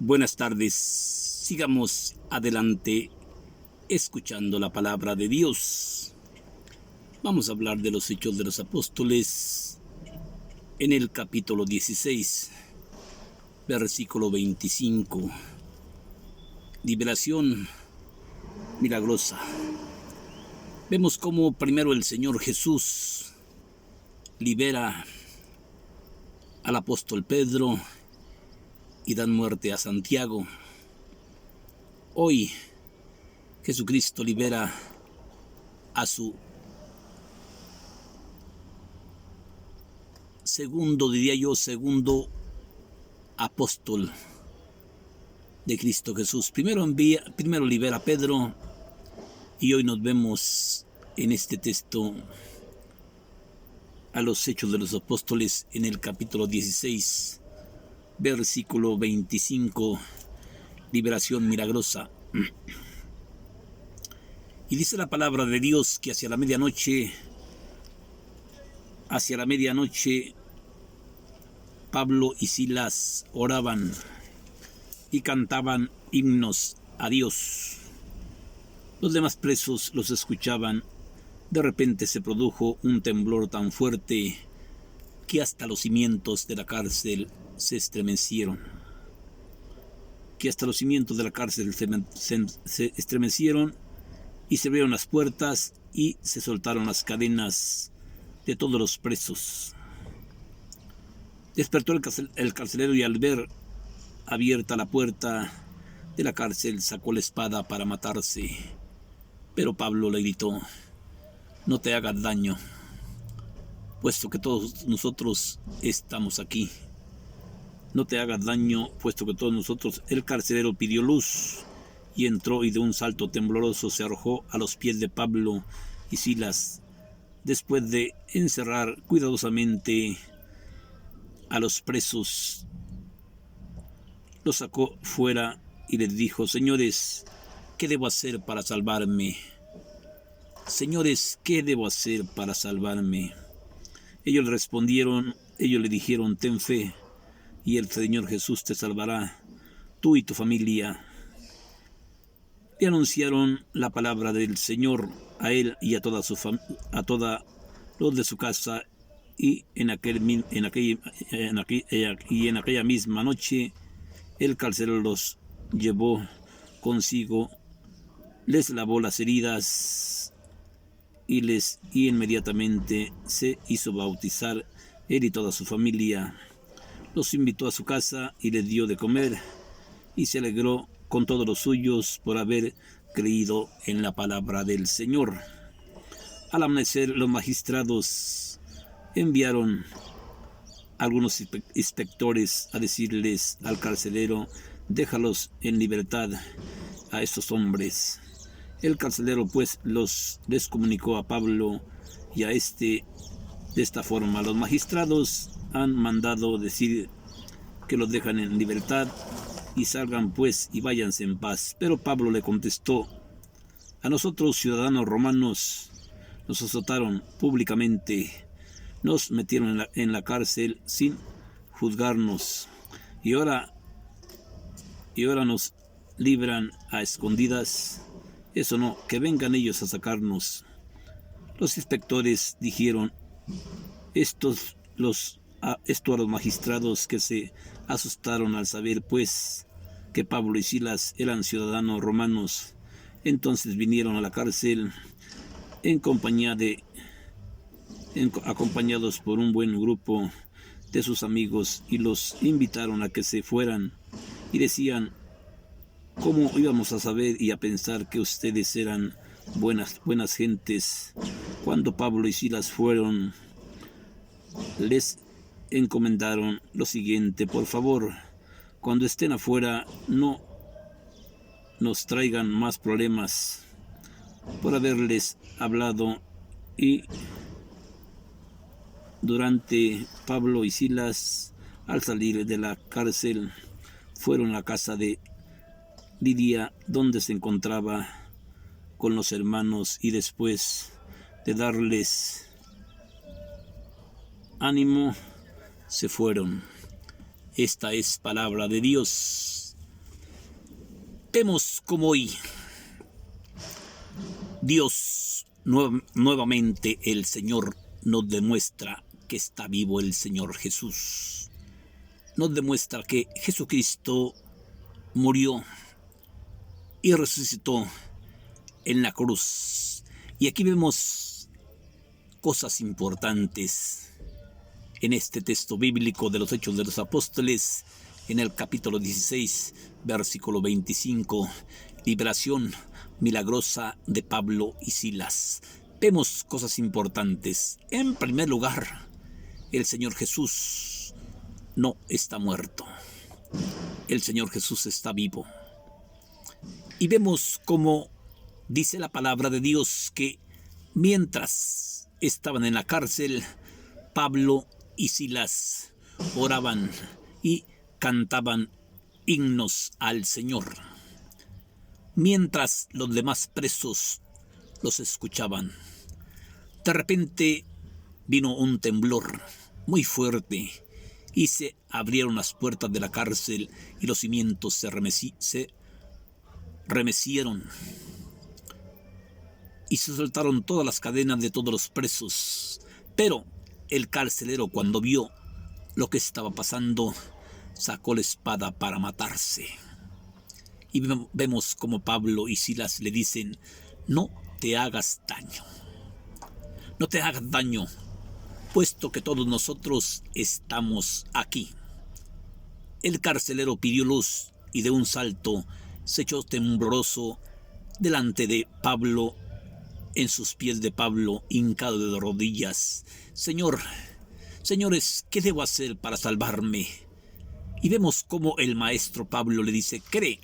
Buenas tardes, sigamos adelante escuchando la palabra de Dios. Vamos a hablar de los Hechos de los Apóstoles en el capítulo 16, versículo 25. Liberación milagrosa. Vemos cómo primero el Señor Jesús libera al apóstol Pedro y dan muerte a Santiago. Hoy Jesucristo libera a su segundo apóstol de Cristo Jesús. Primero libera a Pedro, y hoy nos vemos en este texto a los Hechos de los Apóstoles en el capítulo 16, versículo 25, liberación milagrosa. Y dice la palabra de Dios que hacia la medianoche, Pablo y Silas oraban y cantaban himnos a Dios. Los demás presos los escuchaban. De repente se produjo un temblor tan fuerte que hasta los cimientos de la cárcel se estremecieron. Se estremecieron y se abrieron las puertas y se soltaron las cadenas de todos los presos. Despertó el carcelero y al ver abierta la puerta de la cárcel sacó la espada para matarse. Pero Pablo le gritó: no te hagas daño, puesto que todos nosotros estamos aquí. No te hagas daño, puesto que todos nosotros. El carcelero pidió luz y entró, y de un salto tembloroso se arrojó a los pies de Pablo y Silas. Después de encerrar cuidadosamente a los presos, los sacó fuera y les dijo: Señores, ¿qué debo hacer para salvarme? Señores, ¿qué debo hacer para salvarme? Ellos le dijeron: ten fe, y el Señor Jesús te salvará, tú y tu familia. Le anunciaron la palabra del Señor a él y a todos los de su casa, y en aquella misma noche el carcelero los llevó consigo, les lavó las heridas y inmediatamente se hizo bautizar él y toda su familia. Los invitó a su casa y les dio de comer, y se alegró con todos los suyos por haber creído en la palabra del Señor. Al amanecer, los magistrados enviaron a algunos inspectores a decirles al carcelero: déjalos en libertad a estos hombres. El carcelero pues les comunicó a Pablo y a de esta forma: los magistrados han mandado decir que los dejan en libertad, y salgan pues y váyanse en paz. Pero Pablo le contestó: a nosotros, ciudadanos romanos, nos azotaron públicamente, nos metieron en la cárcel sin juzgarnos, y ahora nos libran a escondidas. Eso no, que vengan ellos a sacarnos. Los inspectores dijeron esto a los magistrados, que se asustaron al saber pues que Pablo y Silas eran ciudadanos romanos. Entonces vinieron a la cárcel acompañados por un buen grupo de sus amigos, y los invitaron a que se fueran, y decían: ¿cómo íbamos a saber y a pensar que ustedes eran buenas gentes? Cuando Pablo y Silas fueron, les encomendaron lo siguiente: por favor, cuando estén afuera, no nos traigan más problemas por haberles hablado. Y durante Pablo y Silas, al salir de la cárcel, fueron a la casa de Lidia, donde se encontraba con los hermanos, y después de darles ánimo, se fueron. Esta es palabra de Dios. Vemos como hoy Dios nuevamente el Señor nos demuestra que está vivo el Señor Jesús. Nos demuestra que Jesucristo murió y resucitó en la cruz. Y aquí vemos cosas importantes en este texto bíblico de los Hechos de los Apóstoles, en el capítulo 16, versículo 25, liberación milagrosa de Pablo y Silas. Vemos cosas importantes. En primer lugar, el Señor Jesús no está muerto. El Señor Jesús está vivo. Y vemos cómo dice la palabra de Dios que mientras estaban en la cárcel, Pablo y Silas oraban y cantaban himnos al Señor, mientras los demás presos los escuchaban. De repente vino un temblor muy fuerte y se abrieron las puertas de la cárcel y los cimientos se remecieron y se soltaron todas las cadenas de todos los presos. Pero el carcelero, cuando vio lo que estaba pasando, sacó la espada para matarse. Y vemos como Pablo y Silas le dicen: no te hagas daño, no te hagas daño, puesto que todos nosotros estamos aquí. El carcelero pidió luz y de un salto se echó tembloroso delante de Pablo, en sus pies de Pablo, hincado de rodillas. Señores, ¿qué debo hacer para salvarme? Y vemos cómo el maestro Pablo le dice: cree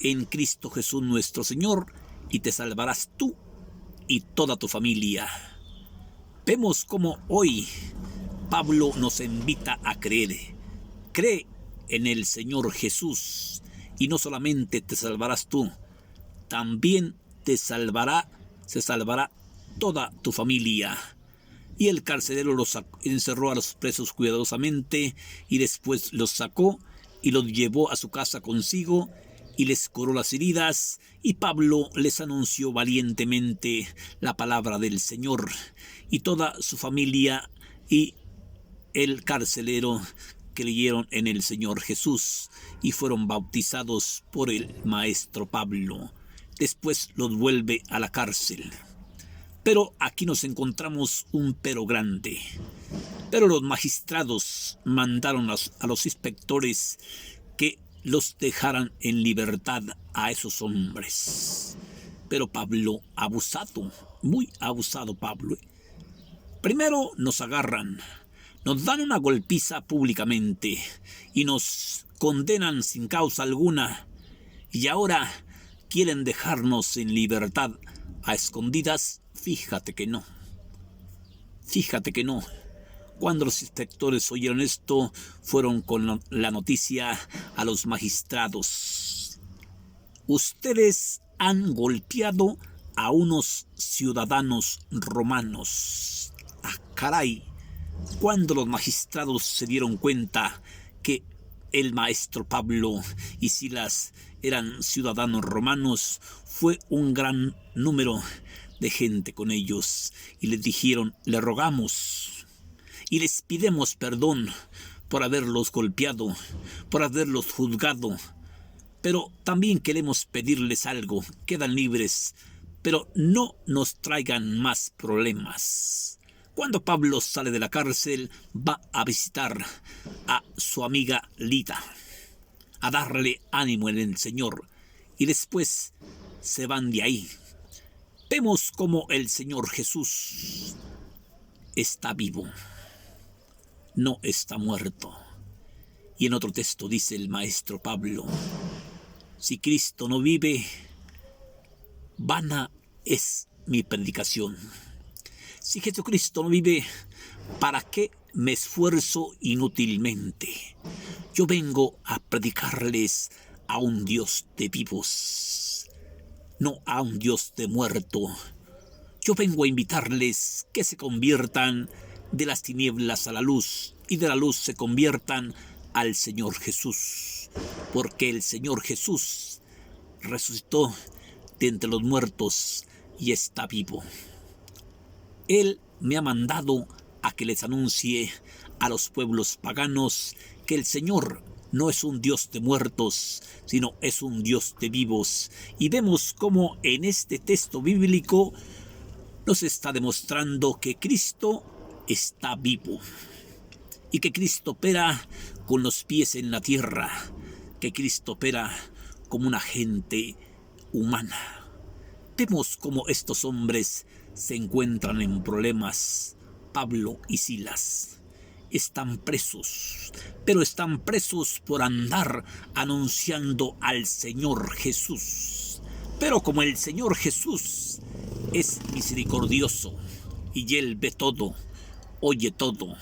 en Cristo Jesús nuestro Señor y te salvarás tú y toda tu familia. Vemos cómo hoy Pablo nos invita a creer. Cree en el Señor Jesús y no solamente te salvarás tú, también se salvará toda tu familia. Y el carcelero los encerró a los presos cuidadosamente y después los sacó y los llevó a su casa consigo y les curó las heridas, y Pablo les anunció valientemente la palabra del Señor, y toda su familia y el carcelero creyeron en el Señor Jesús y fueron bautizados por el maestro Pablo. Después los vuelve a la cárcel. Pero aquí nos encontramos un pero grande. Pero los magistrados mandaron a los inspectores que los dejaran en libertad a esos hombres. Pero Pablo, abusado, muy abusado Pablo. Primero nos agarran, nos dan una golpiza públicamente y nos condenan sin causa alguna. Y ahora quieren dejarnos en libertad a escondidas. Fíjate que no. Cuando los inspectores oyeron esto, fueron con la noticia a los magistrados: ustedes han golpeado a unos ciudadanos romanos. ¡Ah, caray! Cuando los magistrados se dieron cuenta que el maestro Pablo y Silas eran ciudadanos romanos, fue un gran número de gente con ellos y les dijeron: le rogamos y les pidemos perdón por haberlos golpeado, por haberlos juzgado, pero también queremos pedirles algo: quedan libres, pero no nos traigan más problemas. Cuando Pablo sale de la cárcel, va a visitar a su amiga Lida, a darle ánimo en el Señor, y después se van de ahí. Vemos como el Señor Jesús está vivo, no está muerto. Y en otro texto dice el maestro Pablo: si Cristo no vive, vana es mi predicación. Si Jesucristo no vive, ¿para qué me esfuerzo inútilmente? Yo vengo a predicarles a un Dios de vivos, no a un Dios de muerto. Yo vengo a invitarles que se conviertan de las tinieblas a la luz y de la luz se conviertan al Señor Jesús, porque el Señor Jesús resucitó de entre los muertos y está vivo. Él me ha mandado a que les anuncie a los pueblos paganos que el Señor no es un Dios de muertos, sino es un Dios de vivos. Y vemos cómo en este texto bíblico nos está demostrando que Cristo está vivo y que Cristo opera con los pies en la tierra, que Cristo opera como un agente humana. Vemos cómo estos hombres se encuentran en problemas. Pablo y Silas están presos, pero están presos por andar anunciando al Señor Jesús. Pero como el Señor Jesús es misericordioso y Él ve todo, oye todo,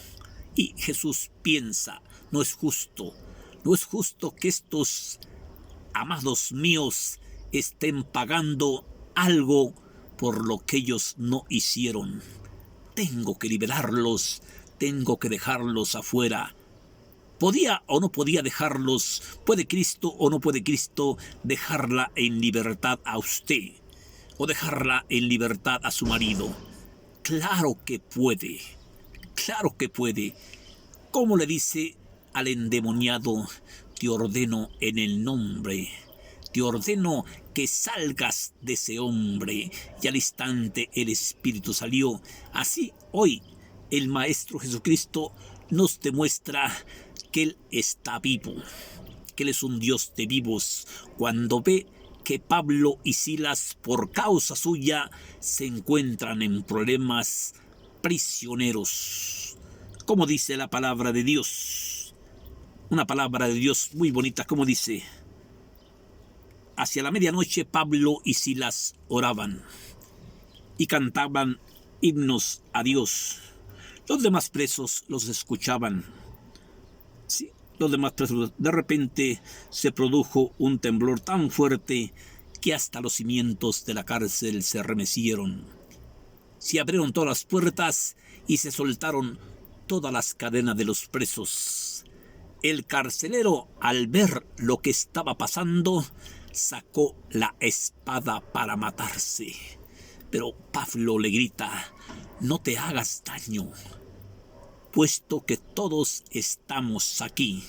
y Jesús piensa, no es justo que estos amados míos estén pagando algo por lo que ellos no hicieron. Tengo que liberarlos, tengo que dejarlos afuera. ¿Podía o no podía dejarlos? ¿Puede Cristo o no puede Cristo dejarla en libertad a usted? ¿O dejarla en libertad a su marido? Claro que puede, claro que puede. ¿Cómo le dice al endemoniado? Te ordeno en el nombre, te ordeno que salgas de ese hombre. Y al instante el espíritu salió. Así hoy el Maestro Jesucristo nos demuestra que Él está vivo, que Él es un Dios de vivos. Cuando ve que Pablo y Silas, por causa suya, se encuentran en problemas, prisioneros. Como dice la palabra de Dios, una palabra de Dios muy bonita, como dice: hacia la medianoche Pablo y Silas oraban y cantaban himnos a Dios. Los demás presos los escuchaban. Sí, los demás presos. De repente se produjo un temblor tan fuerte que hasta los cimientos de la cárcel se remecieron. Se abrieron todas las puertas y se soltaron todas las cadenas de los presos. El carcelero, al ver lo que estaba pasando, sacó la espada para matarse. Pero Pablo le grita: no te hagas daño, puesto que todos estamos aquí.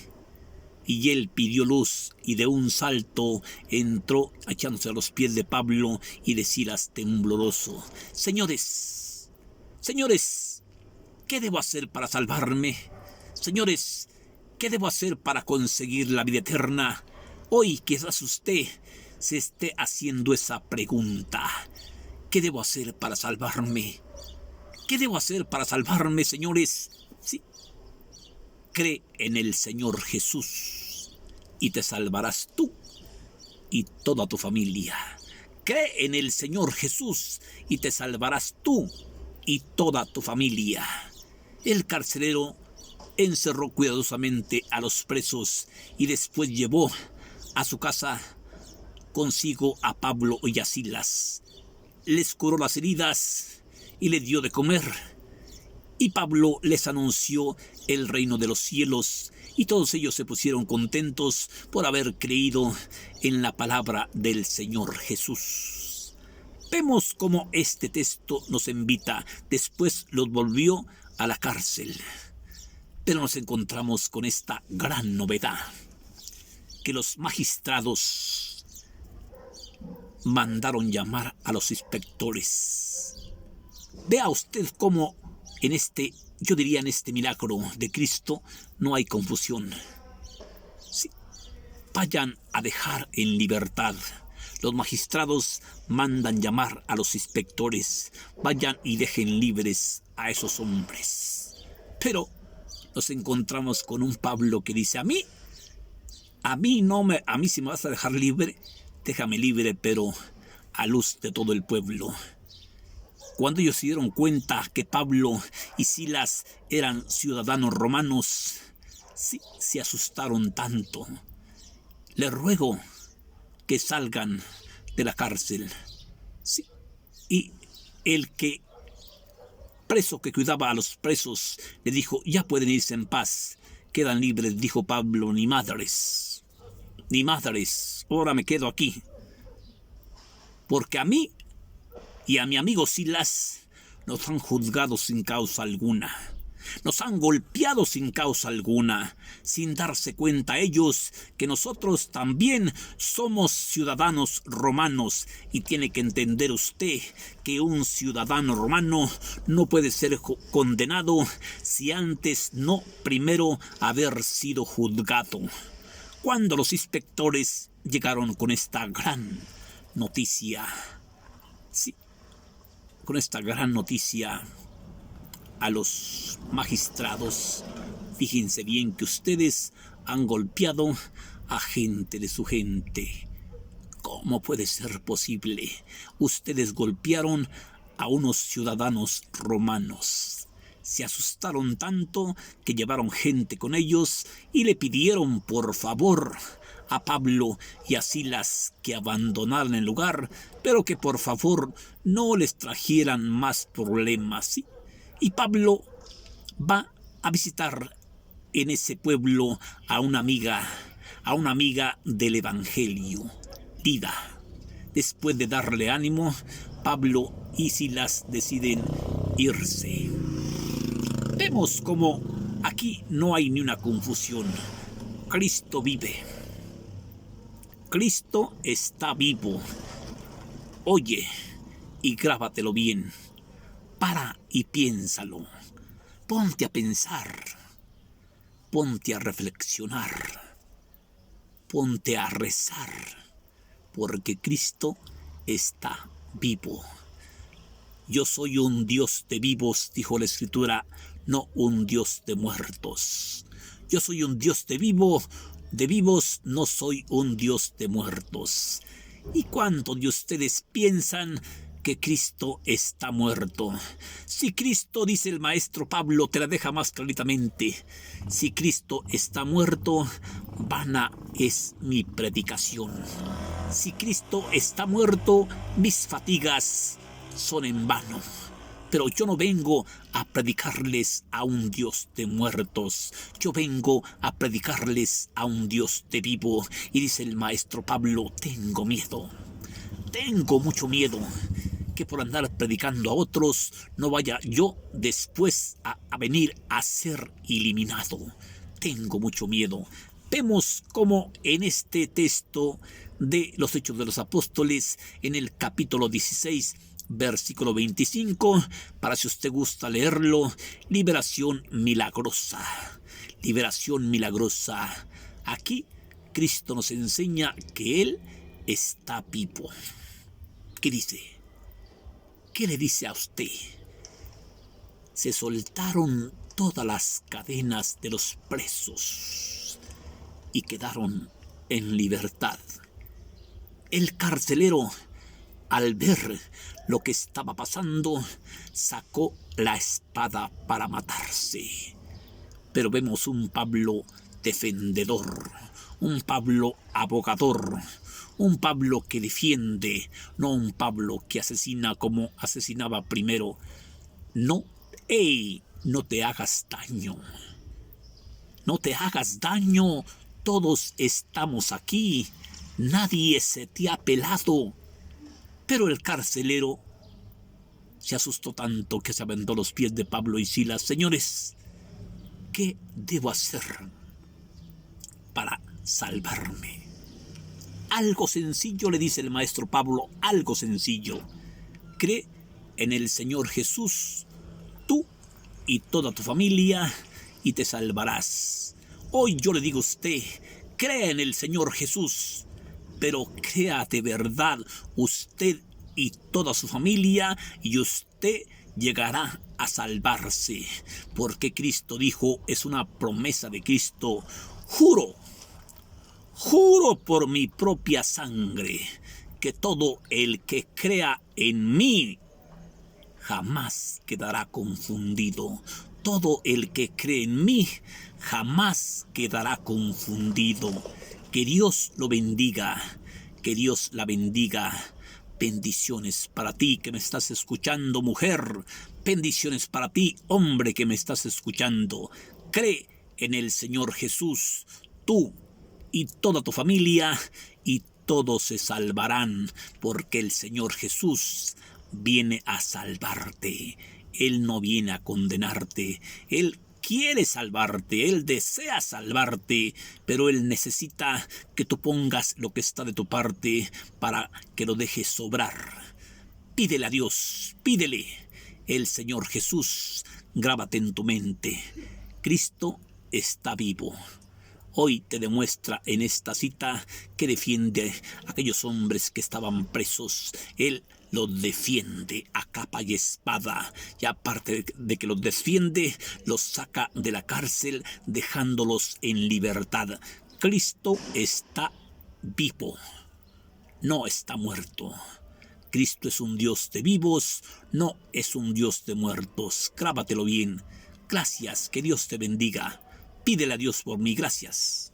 Y él pidió luz y de un salto entró echándose a los pies de Pablo y de Silas tembloroso: señores, ¿qué debo hacer para salvarme? Señores, ¿qué debo hacer para conseguir la vida eterna? Hoy quizás usted se esté haciendo esa pregunta. ¿Qué debo hacer para salvarme? ¿Qué debo hacer para salvarme, señores? Sí. Cree en el Señor Jesús y te salvarás tú y toda tu familia. Cree en el Señor Jesús y te salvarás tú y toda tu familia. El carcelero encerró cuidadosamente a los presos y después llevó a su casa consigo a Pablo y a Silas. Les curó las heridas y les dio de comer. Y Pablo les anunció el reino de los cielos, y todos ellos se pusieron contentos por haber creído en la palabra del Señor Jesús. Vemos cómo este texto nos invita. Después los volvió a la cárcel. Pero nos encontramos con esta gran novedad, que los magistrados mandaron llamar a los inspectores. Vea usted cómo en este, yo diría en este milagro de Cristo, no hay confusión. Sí, vayan a dejar en libertad. Los magistrados mandan llamar a los inspectores. Vayan y dejen libres a esos hombres. Pero nos encontramos con un Pablo que dice: a mí si me vas a dejar libre, déjame libre, pero a luz de todo el pueblo. Cuando ellos se dieron cuenta que Pablo y Silas eran ciudadanos romanos, sí, se asustaron tanto. Les ruego que salgan de la cárcel. Sí. Y el preso que cuidaba a los presos le dijo: ya pueden irse en paz, quedan libres, dijo Pablo, ni madres, ahora me quedo aquí, porque a mí y a mi amigo Silas nos han juzgado sin causa alguna. Nos han golpeado sin causa alguna, sin darse cuenta ellos que nosotros también somos ciudadanos romanos, y tiene que entender usted que un ciudadano romano no puede ser condenado si antes no primero haber sido juzgado. Cuando los inspectores llegaron con esta gran noticia, sí, con esta gran noticia a los magistrados, fíjense bien que ustedes han golpeado a gente de su gente. ¿Cómo puede ser posible? Ustedes golpearon a unos ciudadanos romanos. Se asustaron tanto que llevaron gente con ellos y le pidieron por favor a Pablo y a Silas que abandonaran el lugar, pero que por favor no les trajeran más problemas, ¿sí? Y Pablo va a visitar en ese pueblo a una amiga del Evangelio, Lida. Después de darle ánimo, Pablo y Silas deciden irse. Vemos como aquí no hay ni una confusión. Cristo vive. Cristo está vivo. Oye y grábatelo bien. Para y piénsalo. Ponte a pensar. Ponte a reflexionar. Ponte a rezar. Porque Cristo está vivo. Yo soy un Dios de vivos, dijo la Escritura, no un Dios de muertos. Yo soy un Dios de vivos, no soy un Dios de muertos. ¿Y cuántos de ustedes piensan que Cristo está muerto? Si Cristo, dice el maestro Pablo, te la deja más claritamente, si Cristo está muerto, vana es mi predicación. Si Cristo está muerto, mis fatigas son en vano. Pero yo no vengo a predicarles a un Dios de muertos, yo vengo a predicarles a un Dios de vivo. Y dice el maestro Pablo, tengo mucho miedo, que por andar predicando a otros no vaya yo después a venir a ser eliminado. Tengo mucho miedo. Vemos como en este texto de los Hechos de los Apóstoles, en el capítulo 16, versículo 25, para si usted gusta leerlo, liberación milagrosa. Liberación milagrosa. Aquí Cristo nos enseña que Él está vivo. ¿Qué dice? ¿Qué le dice a usted? Se soltaron todas las cadenas de los presos y quedaron en libertad. El carcelero, al ver lo que estaba pasando, sacó la espada para matarse. Pero vemos un Pablo defendedor, un Pablo abogador, un Pablo que defiende, no un Pablo que asesina como asesinaba primero. No, no te hagas daño. No te hagas daño, todos estamos aquí, nadie se te ha pelado. Pero el carcelero se asustó tanto que se aventó a los pies de Pablo y Silas. Señores, ¿qué debo hacer para salvarme? Algo sencillo, le dice el maestro Pablo, algo sencillo. Cree en el Señor Jesús, tú y toda tu familia, y te salvarás. Hoy yo le digo a usted, crea en el Señor Jesús, pero crea de verdad usted y toda su familia, y usted llegará a salvarse, porque Cristo dijo, es una promesa de Cristo, juro por mi propia sangre, que todo el que crea en mí jamás quedará confundido. Todo el que cree en mí jamás quedará confundido. Que Dios lo bendiga, que Dios la bendiga. Bendiciones para ti que me estás escuchando, mujer. Bendiciones para ti, hombre, que me estás escuchando. Cree en el Señor Jesús, tú y toda tu familia, y todos se salvarán, porque el Señor Jesús viene a salvarte. Él no viene a condenarte. Él quiere salvarte, Él desea salvarte, pero Él necesita que tú pongas lo que está de tu parte para que lo dejes sobrar. Pídele a Dios, pídele. El Señor Jesús, grábate en tu mente. Cristo está vivo. Hoy te demuestra en esta cita que defiende a aquellos hombres que estaban presos. Él los defiende a capa y espada, y aparte de que los defiende, los saca de la cárcel dejándolos en libertad. Cristo está vivo, no está muerto. Cristo es un Dios de vivos, no es un Dios de muertos. Grábatelo bien. Gracias, que Dios te bendiga. Pídele a Dios por mí, gracias.